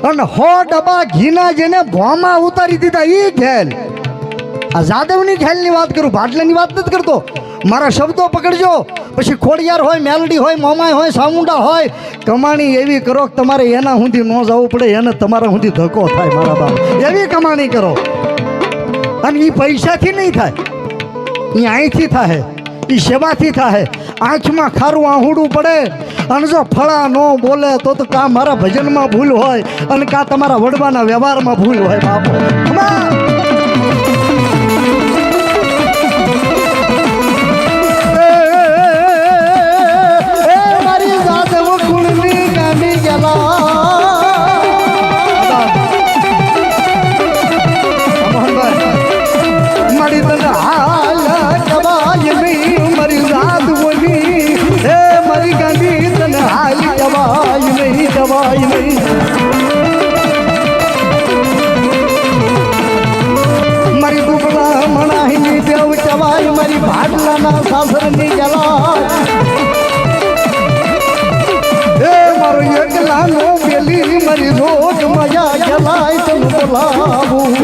અને 100 ડબ્બા ઘીના જેને ભોમાં ઉતારી દીધા ઈ ઘેલ. આ જાદવની ઘેલની વાત કરું, ભાટલાની વાત નથી કરતો. મારા શબ્દો પકડજો. પછી ખોડિયાર હોય, મેલડી હોય, મોમાય હોય, સામુંડા હોય, કમાણી એવી કરો કે તમારે એના સુધી ન જવું પડે, એને તમારા સુધી ધક્કો થાય. મારા બાપ એવી કમાણી કરો. અને એ પૈસાથી નહીં થાય, એ અહીંથી થાય, એ સેવાથી થાય. આંખમાં ખારું આહુડું પડે અને જો ફળા ન બોલે તો કાં મારા ભજનમાં ભૂલ હોય અને કાં તમારા વડવાના વ્યવહારમાં ભૂલ હોય. બાપો મારી જાદવ કુળની ગાંડી ગેલા મારી તને હાલ કવાય નહીં, મારી જાદવની હે મારી ગાંડી તને હાલ કવાય નહીં, કવાય નહીં. મારી દુબળા મણાહીની દેવ કવાય, મારી ભાટલાના સાસરની ગેલા હે મારો એકલાનો પેલી મારી રોજ મજા ગેલાય તને બોલાવું.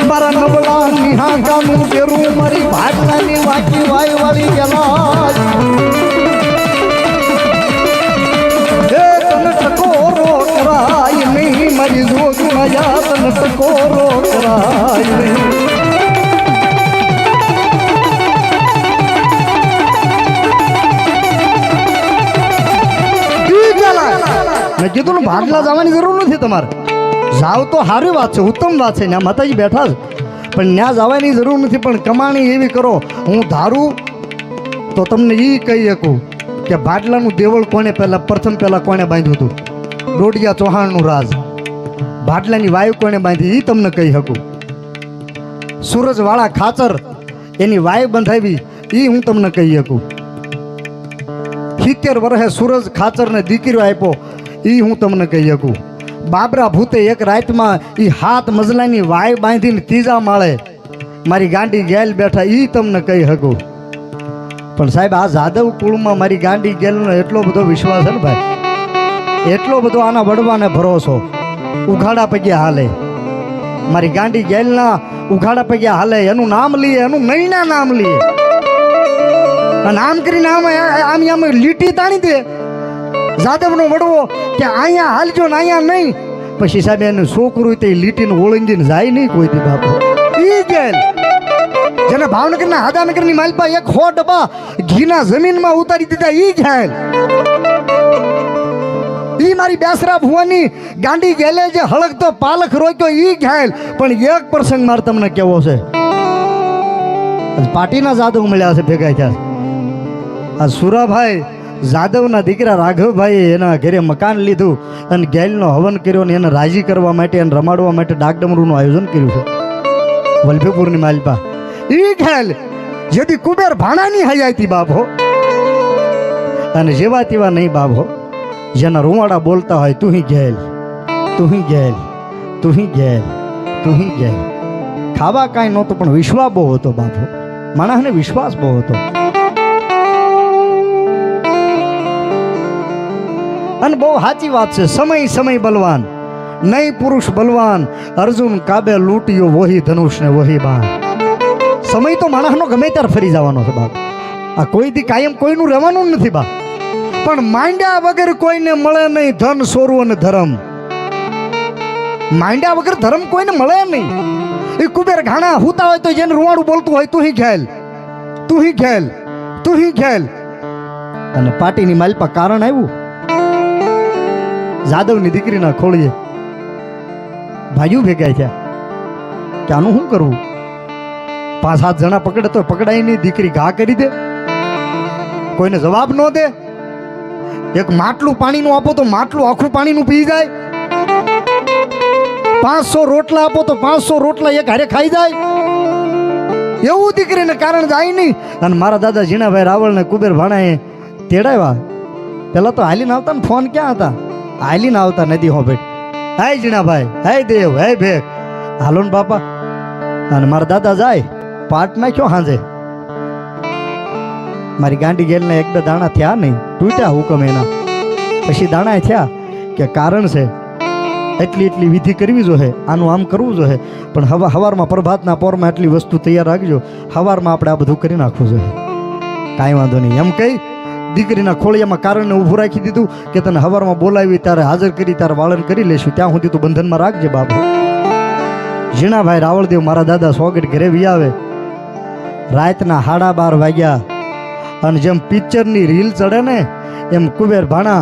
મારા નબળા નિહાકાનું પેરું મારી ભાટલાની વાકી વાય વાળી ગેલા હે તને ટકોરો કરાય નહીં, મારી જોગ મજા તને ટકોરો કરાય નહીં. મેં કીધું ને ભાટલા જવાની જરૂર નથી તમારે. જાવ તો સારી વાત છે, ઉત્તમ વાત છે. ત્યાં માતાજી બેઠા જ, પણ ત્યાં જવાની જરૂર નથી. પણ કમાણી એવી કરો, હું ધારું તો તમને એ કહી શકું કે ભાટલાનું દેવળ કોને પ્રથમ પહેલાં કોને બાંધ્યું હતું? ડોડિયા ચૌહાણનું રાજ. ભાટલાની વાયુ કોને બાંધી એ તમને કહી શકું. સૂરજવાળા ખાચર એની વાયુ બંધાવી એ હું તમને કહી શકું. 70 વર્ષે સૂરજ ખાચરને દીકરીઓ આપ્યો એ હું તમને કહી શકું. બાબરા ભૂતે એક રાતમાં એ 7 મજલાની વાય બાંધીને 3જા માળે મારી ગાંડી ગેલ બેઠા એ તમને કહી શકું. પણ સાહેબ આ જાદવ કુળમાં મારી ગાંડી ગેલનો એટલો બધો વિશ્વાસ છે ને ભાઈ, એટલો બધો આના વડવાને ભરોસો. ઉઘાડા પગ્યા હાલે મારી ગાંડી ગેલના, ઉઘાડા પગ્યા હાલે. એનું નામ લઈએ, એનું મહિના નામ લઈએ અને આમ કરીને આમ લીટી તાણી દે જાદવનો વડવો કે અહીંયા હાલજો ને અહીંયા નહીં. પછી સાહેબ એનું છોકરું તે લીટીને ઓળંગીને જાય નહીં કોઈ દી. બાપુ ઈ ગેલ જેને ભાવનગરના હાદાનગરની માલપા 100 ડબ્બા ઘીના જમીનમાં ઉતારી દીધા ઈ ગેલ. ઈ મારી બેસરા ભુવાની ગાંડી ગેલે જે હળગતો પાલખ રોક્યો ઈ ગેલ. પણ એક પ્રસંગ મારે તમને કેવો છે. પાટીના જાદવ મળ્યા છે ભેગા થયા. આ સુરાભાઈ જાદવના દીકરા રાઘવભાઈએ એના ઘરે મકાન લીધું અને ગેલનો હવન કર્યો ને એને રાજી કરવા માટે અને રમાડવા માટે ડાકડમરૂનું આયોજન કર્યું છે વલભીપુરની માલપા. ઈ ગેલ જેથી કુબેર ભાણાની હયાતી બાપો અને જેવા તેવા નહીં બાપો. જેના રૂવાડા બોલતા હોય તું ગેલ, તું ગેલ, તું ગેલ, તું ગેલ. ખાવા કાંઈ નહોતું પણ વિશ્વાસ બહુ હતો બાપો. માણસને વિશ્વાસ બહુ હતો. અને બહુ સાચી વાત છે. સમય સમય બલવાન, નહીં પુરુષ બલવાન. અર્જુન કાબે લૂંટ્યો વહી ધનુષ ને વહી બાણ. સમય તો માણસનો ગમે ત્યારે ફરી જવાનો છે બાપ. આ કોઈ દી કાયમ કોઈનું રહેવાનું નથી બાપ. પણ માંડ્યા વગર કોઈને મળે નહીં ધન સોરું અને ધર્મ. માંડ્યા વગર ધર્મ કોઈને મળે નહીં. એ કુબેર ઘાણા હુતા હોય તો જેને રૂવાડું બોલતું હોય તું ઘેલ, તું ઘેલ, તું ઘેલ. અને પાટીની માલપા કારણ આવ્યું. જાદવની દીકરીના ખોળીએ ભાઈઓ ભેગા થયા કે આનું શું કરવું. 5-7 જણા પકડે તો પકડાય નહીં. દીકરી ઘા કરી દે, કોઈને જવાબ ન દે. એક માટલું પાણીનું આપો તો માટલું આખું પાણીનું પી જાય. 500 રોટલા આપો તો 500 રોટલા એક હારે ખાઈ જાય. એવું દીકરીને કારણ જાય નહીં. અને મારા દાદા ઝીણાભાઈ રાવળને કુબેર ભાણાએ તેડાવ્યા. પેલા તો હાલીને આવતા ને ફોન ક્યાં હતા, હાલીને આવતા નદી હો ભેટ. હાય ઝીણાભાઈ, હાય દેવ, હાય ભેગ, હાલો ને બાપા. અને મારા દાદા જાય પાટ નાખ્યો હાંજે. મારી ગાંડી ગેલને એક બે દાણા થયા નહીં, તૂટ્યા હુકમ એના, પછી દાણા થયા કે કારણ છે એટલી વિધિ કરવી જોઈએ, આનું આમ કરવું જોઈએ, પણ હવારમાં પ્રભાતના પોરમાં એટલી વસ્તુ તૈયાર રાખજો, હવારમાં આપણે આ બધું કરી નાખવું જોઈએ. કાંઈ વાંધો નહીં એમ કહી દીકરીના ખોળિયામાં કારણને ઊભું રાખી દીધું કે તને હવારમાં બોલાવી ત્યારે હાજર કરી તારે વાળન કરી લેશું, ત્યાં સુધી તું બંધનમાં રાખજે બાપુ. ઝીણાભાઈ રાવળદેવ મારા દાદા સોગટ ઘરે વી આવે, રાતના 12:30 વાગ્યા અને જેમ પિક્ચરની રીલ ચડે ને એમ કુબેર ભાણા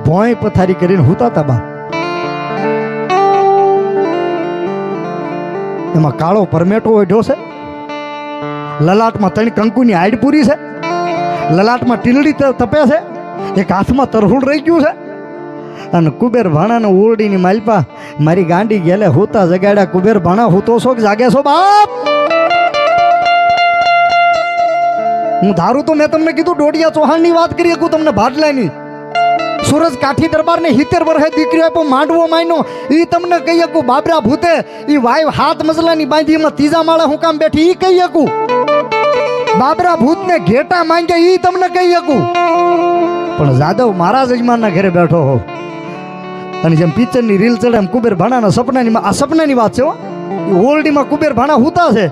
ભોંય પથારી કરીને હુતાતા બા. એમાં કાળો પરમેટો ઓઢ્યો છે, લલાટમાં 3 કંકુની હાઈડ પૂરી છે, લલાટમાં ટીલડી તપે છે, એક હાથમાં તરહુડ રહી ગયું છે, અને કુબેર ભાણાને ઓરડીની માલપા મારી ગાંડી ગેલે હોતા જગાડ્યા. કુબેર ભાણા હોતો છો કે જાગે છો બાપ? હું ધારું તો મેં તમને કીધું ડોડિયા ચૌહાણની વાત કરી શકું તમને, ભાડલાની સુરજ કાઠી દરબારને 70 વર્ષે દીકરી આપ્યો, માંડવો માયનો એ તમને કહી શકું. બાબરા ભૂતે એ વાય 7 મજલાની બાંધી એમાં 3જા માળે હું કામ બેઠી એ કહી શકું. બાબરા ભૂતને ઘેટા માંગ્યા એ તમને કહી શકું. પણ જાદવ મારા જજમાનના ઘરે બેઠો હો અને જેમ પિક્ચરની રીલ ચડે એમ કુબેર ભાણાના સપનાની વાત છે હો. ઓરડીમાં કુબેર ભાણા હુતા છે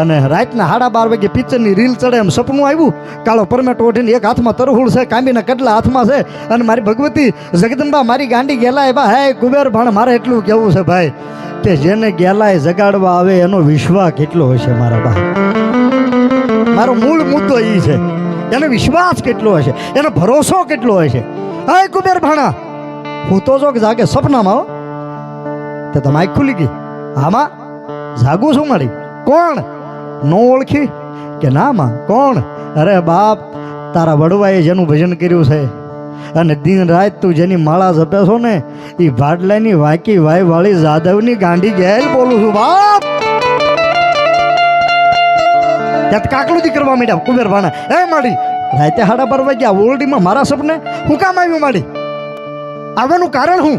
અને રાતના 12:30 વાગે પિક્ચરની રીલ ચડે એમ સપનું આવ્યું. કાળો પરમેટો ઓઢીને એક હાથમાં તરહુડ છે, કાંબીના કડલા હાથમાં છે, અને મારી ભગવતી જગદંબા મારી ગાંડી ગેલાય બા. હે કુબેર ભાણા મારે એટલું કેવું છે ભાઈ કે જેને ગેલાય જગાડવા આવે એનો વિશ્વાસ કેટલો હશે મારા બા. મારો મૂળ મુદ્દો એ છે, એનો વિશ્વાસ કેટલો હશે, એનો ભરોસો કેટલો હશે. હે કુબેર ભાણા હું તો જો કે જાગે સપનામાં હો તે તમે આંખ ખુલી ગઈ. આમાં જાગું છું મારી? કોણ? નો ઓળખી કે ના માં કોણ? અરે બાપ તારા વડવાએ જેનું ભજન કર્યું છે અને દિન રાત તું જેની માળા જપે છો ને એ ભાડલાની વાકી વાય વાળી જાદવની ગાંડી ગેલ બોલું છું બાપ. ત્યાં કાકલુજી કરવા માંડ્યા કુબેર ભાણા. એ માડી રાતે 12:30 વાગ્યા ઓરડીમાં મારા સપને હું કામ આવ્યું? માડી આવવાનું કારણ હું?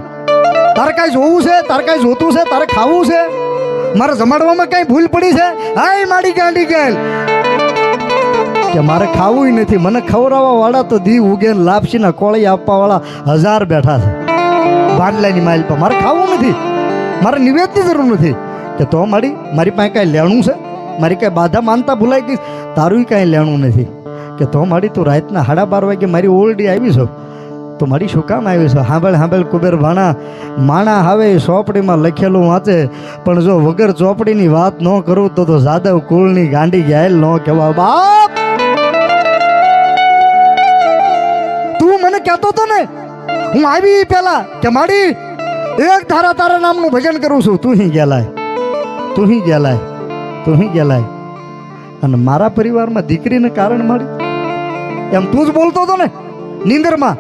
તારે કાંઈ જોવું છે, તારે કાંઈ જોતું છે, તારે ખાવું છે, મારે જમાડવામાં કઈ ભૂલ પડી છે? હાય માડી ગાંડી ગેલ કે મારે ખાવું નથી, મને ખવડાવવા વાળા તો દી ઉગે લાપસીના કોળી આપવા વાળા 1000 બેઠા છે ભાડલાની માઇલ પર. મારે ખાવું નથી, મારે નિવેદની જરૂર નથી. કે તો માડી મારી પાસે કાંઈ લેણું છે, મારી કાંઈ બાધા માનતા ભૂલાઈ ગઈ, તારું કાંઈ લેણું નથી. કે તો માડી તું રાતના 12:30 વાગે મારી ઓરડી આવી છો તો મારી શું કામ આવી છે? હાંભળ કુબેર ભાણા, માણા હવે ચોપડીમાં લખેલું વાંચે પણ જો વગર ચોપડીની વાત ન કરું તો જાદવ કુળની ગાંડી ગેલ ન કહેવાય બાપ. તું મને કહેતો તો ને હું આવી પેલા કે માડી એક ધારા તારા નામનું ભજન કરું છું, તું હી ગેલાય, તું હી ગેલાય, તું હી ગેલાય. અને મારા પરિવારમાં દીકરીને કારણ માડી એમ તું જ બોલતો હતો ને નીંદરમાં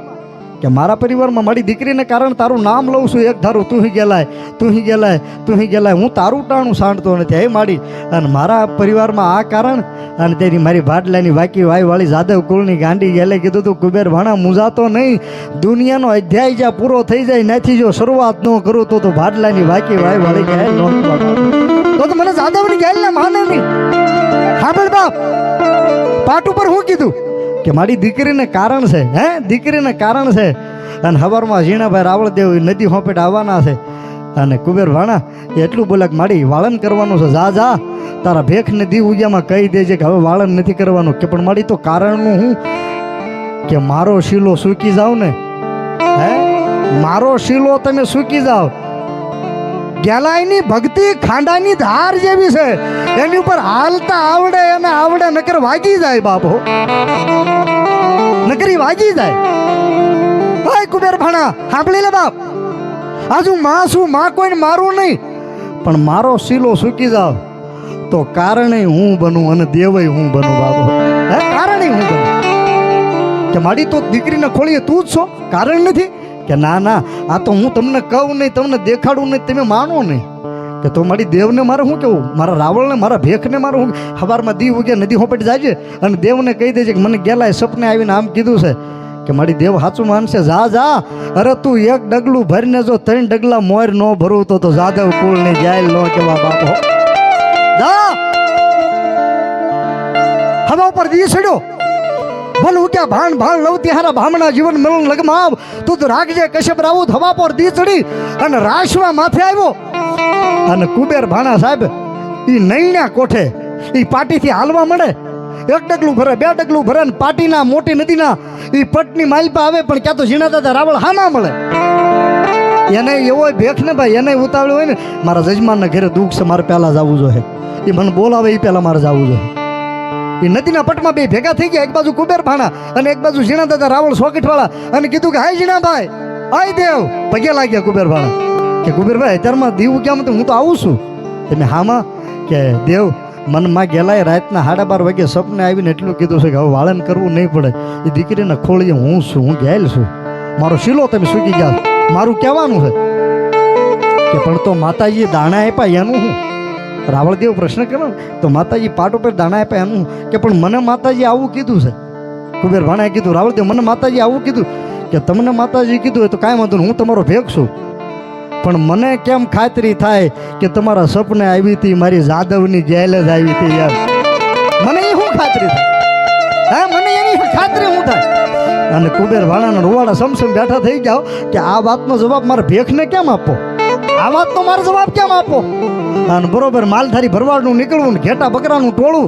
કે મારા પરિવારમાં મારી દીકરીને કારણ તારું નામ લઉં છું એક ધારું, તું હી ગેલાય, તું હી ગેલાય, તું હી ગેલાય. હું તારું ટાણું સાંડતો નથી હે માડી. અને મારા પરિવારમાં આ કારણ અને તેની મારી ભાડલાની વાકી વાય વાળી જાદવ કુળની ગાંડી ગેલે કીધું તું કુબેર ભાણા મૂંઝાતો નહીં, દુનિયાનો અધ્યાય જ્યાં પૂરો થઈ જાય નથી જો શરૂઆત ન કરું તો ભાડલાની વાકી વાય વાળી ગેલ તો મને જાદવની ગેલ ને માને નહીં. હા ભાઈ બાપ પાટ ઉપર હું કીધું કે મારી દીકરીને કારણ છે, હે દીકરીને કારણ છે. અને હવારમાં ઝીણાભાઈ રાવળદેવ નદી હોપેટ આવવાના છે અને કુબેર ભાણા એટલું બોલે કે માડી વાળન કરવાનું છે, જા જા તારા ભેખ નદી ઉગ્યામાં કહી દેજે કે હવે વાળન નથી કરવાનું. કે પણ માડી તો કારણનું હું કે મારો શીલો સૂકી જાવ ને, હે મારો શીલો તમે સૂકી જાવ. ગેલાઈની ભક્તિ ખાંડાની ધાર જેવી છે, એની ઉપર હાલતા આવડે અને આવડે નકર વાગી જાય બાપો, નકરી વાગી જાય. ભાઈ કુબેર ભાણા સાંભળી લે બાપ, આજુ માં શું માં કોઈને મારું નહીં પણ મારો શીલો સૂકી જાવ તો કારણે હું બનું અને દેવય હું બનું બાપો. હે કારણે હું બનું કે મારી તો દીકરીને ખોળીએ તું જ છો, કારણ નથી કે ના ના આ તો હું તમને કહું નહીં, તમને દેખાડું નહીં, તમે માનો નહીં. કે તો મારી દેવને મારે શું કેવું, મારા રાવળને મારા ભેખને મારે હું સવારમાં દી ઉગે નદી હોપટ જાય અને દેવને કહી દેજે કે મને ગેલાય સપને આવીને આમ કીધું છે કે મારી દેવ સાચું માનશે. જા જા અરે તું એક ડગલું ભરીને જો 3 ડગલા મોર ન ભરું તો જાદવ કુળની જાયલ ન કેવા બાપો. જા હવા ઉપર દી છડ્યો ભલ ઉક્યા ભાણ ભાણ લવતી હારા ભામણા જીવન મરણ લગમાં તું તો રાખજે કશ્યપ રાવું ધવા પર દી ચડી અને રાશવા માથે આવ્યો અને કુબેર ભાણા સાહેબ ઈ નૈણા કોઠે ઈ પાટીથી હાલવા મળે એક ડગલું ભરે બે ડગલું ભરે ને પાટીના મોટી નદીના ઈ પટની માલપા આવે પણ ક્યાં તો ઝીણા દાદા રાવળ હાના મળે એને એવો ભેખ ને ભાઈ એને ઉતાવળ હોય ને મારા જજમાનના ઘરે દુઃખ છે મારે પહેલા જવું જોઈએ એ મને બોલાવે એ પહેલા મારે જવું જોઈએ એ નદીના પટમાં બે ભેગા થઈ ગયા એક બાજુ કુબેર ભાણા અને એક બાજુ ઝીણા દાદા રાવળ સોકેટવાળા અને કીધું કે હાય ઝીણાભાઈ હાય દેવ પગે લાગ્યા કુબેર ભાણા કે કુબેરભાઈ અત્યારમાં દીવું કેમ હું તો આવું છું તમે હામાં કે દેવ મનમાં ગયેલાય રાતના 12:30 વાગે સપને આવીને એટલું કીધું છે કે હવે વાળન કરવું નહીં પડે એ દીકરીને ખોળીએ હું છું હું ગયેલ છું મારો શીલો તમે સૂકી ગયા મારું કહેવાનું છે કે પણ તો માતાજીએ દાણા આપ્યા એનું હું રાવળદેવ પ્રશ્ન કર્યો તો માતાજી પાટ ઉપર દાણા આપ્યા એનું કે પણ મને માતાજી આવું કીધું છે કુબેર ભાણાએ કીધું રાવળદેવ મને માતાજી આવું કીધું કે તમને માતાજી કીધું હોય તો કાંઈ વાંધો નહીં હું તમારો ભેગ છું પણ મને કેમ ખાતરી થાય કે તમારા સપને આવી હતી મારી જાદવની ગેલ જ આવી હતી યાર મને એ શું ખાતરી થાય હા મને એની ખાતરી શું થાય અને કુબેર ભાણાના રૂવાડા સમસમ બેઠા થઈ જાઓ કે આ વાતનો જવાબ મારા ભેખને કેમ આપો આ વાતનો મારો જવાબ કેમ આપો અને બરોબર માલધારી ભરવાડનું નીકળવું ને ઘેટા બકરાનું ટોળું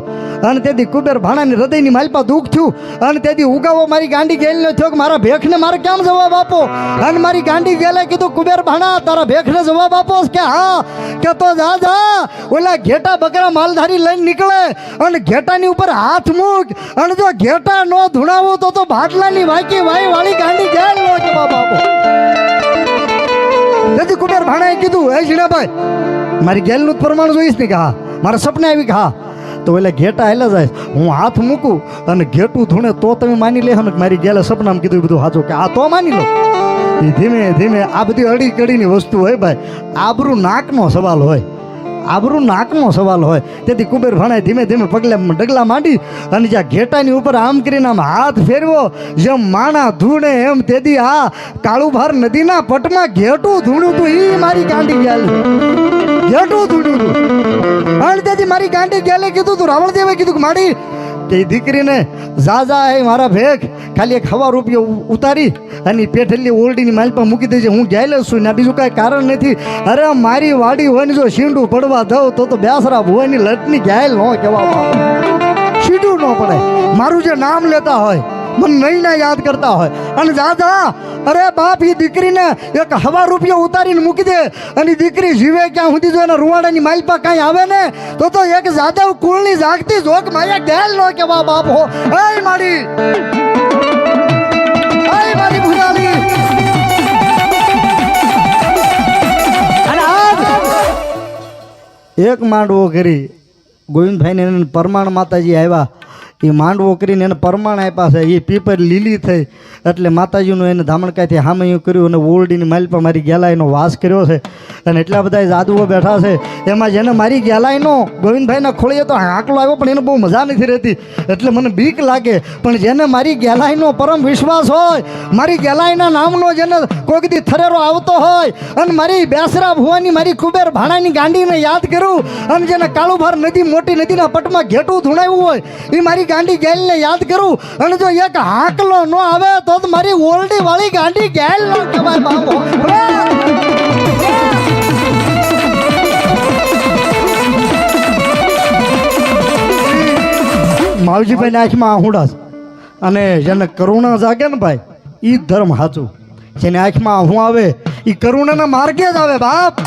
અને તેથી કુબેર ભાણાની હૃદયની માલપા દુઃખ થયું અને તેથી ઉગાવો મારી ગાંડી ગેલનો થયો કે મારા ભેખને મારે કેમ જવાબ આપો અને મારી ગાંડી ગેલે કીધું કુબેર ભાણા તારા ભેખને જવાબ આપો કે હા કે તો જા ઓલા ઘેટા બકરા માલધારી લઈને નીકળે અને ઘેટાની ઉપર હાથ મૂક અને જો ઘેટા નો ધુણાવો તો ભાટલાની વાકી વાઈ વાળી ગાંડી ગેલ નો જવાબ આપો તેથી કુબેર ભાણાએ કીધું હે ઝીણાભાઈ મારી ગેલનું જ પ્રમાણ જોઈશ ને કે હા મારા સપને આવી કે હા તો એટલે ઘેટા હેલા જાય હું હાથ મૂકું અને ઘેટું ધૂણે તો તમે માની લે ને મારી ગેલે સપનામાં કીધું બધું સાચું કે આ તો માની લો એ ધીમે ધીમે આ બધી અડી કડીની વસ્તુ હોય ભાઈ આબરૂ નાકનો સવાલ હોય આબરૂ નાકનો સવાલ હોય તેથી કુબેર ભાણાએ ધીમે ધીમે પગલે ડગલા માંડી અને જ્યાં ઘેટાની ઉપર આમ કરીને આમ હાથ ફેરવો જેમ માણા ધૂણે એમ તેથી આ કાળુભાર નદીના પટમાં ઘેટું ધૂણ્યું તું એ મારી ગાંડી ગેલ ઘેટું ધૂણ્યું તું અને તેથી મારી ગાંડી ગેલે કીધું તું રાવળદેવે કીધું કે માડી કે દીકરીને જા હે મારા ભેગ ખાલી એક ₹1 ઉતારી અને પેઠેલી ઓરડીની માલપા મૂકી દેજે હું ગયેલો છું ને બીજું કાંઈ કારણ નથી અરે મારી વાડી હોય ને જો શીંડું પડવા દઉં તો બેસરા ભુવાની લટની ઘાયલ ન કહેવા શીંડું ન પડે મારું જે નામ લેતા હોય મને નહીં યાદ કરતા હોય અને જા અરે બાપ એ દીકરીને એક ₹1 ઉતારીને મૂકી દે અને દીકરી જીવે ક્યાં સુધી જો એના રૂવાડાની માલપા કાંઈ આવે ને તો એક જાદવ કુળની જાગતી જોક માયા ગેલ નો કેવા બાપ હો એ મારી ભુરાલી અને એક માંડવો કરી ગોવિંદભાઈને પરમાણ માતાજી આવ્યા એ માંડવો કરીને એને પરમાણ આપ્યા છે એ પીપર લીલી થઈ એટલે માતાજીનું એને ધામણકાઈથી હામયું કર્યું અને ઓરડીની માલપા મારી ગેલાઈનો વાસ કર્યો છે અને એટલા બધા જાદુઓ બેઠા છે એમાં જેને મારી ગેલાઈનો ગોવિંદભાઈના ખોળીએ તો હાંકલો આવ્યો પણ એને બહુ મજા નથી રહેતી એટલે મને બીક લાગે પણ જેને મારી ગેલાઈનો પરમ વિશ્વાસ હોય મારી ગેલાઈના નામનો જેને કોઈક દી થરેરો આવતો હોય અને મારી બેસરા ભુવાની મારી કુબેર ભાણાની ગાંડીને યાદ કરું અને જેને કાળુભાર નદી મોટી નદીના પટમાં ઘેટું ધૂણાવ્યું હોય એ મારી ગાંડી ગેલને યાદ કરું અને જો એક હાંકલો ન આવે તો મારી ઓરડી વાળી ગાંડી ગેલ ન કહેવાય બાપો માવજીભાઈ આંખમાં આહુડા અને જેને કરુણા જાગે ને ભાઈ એ ધર્મ સાચું જેને આંખમાં આહું આવે એ કરુણાના માર્ગે જ આવે બાપ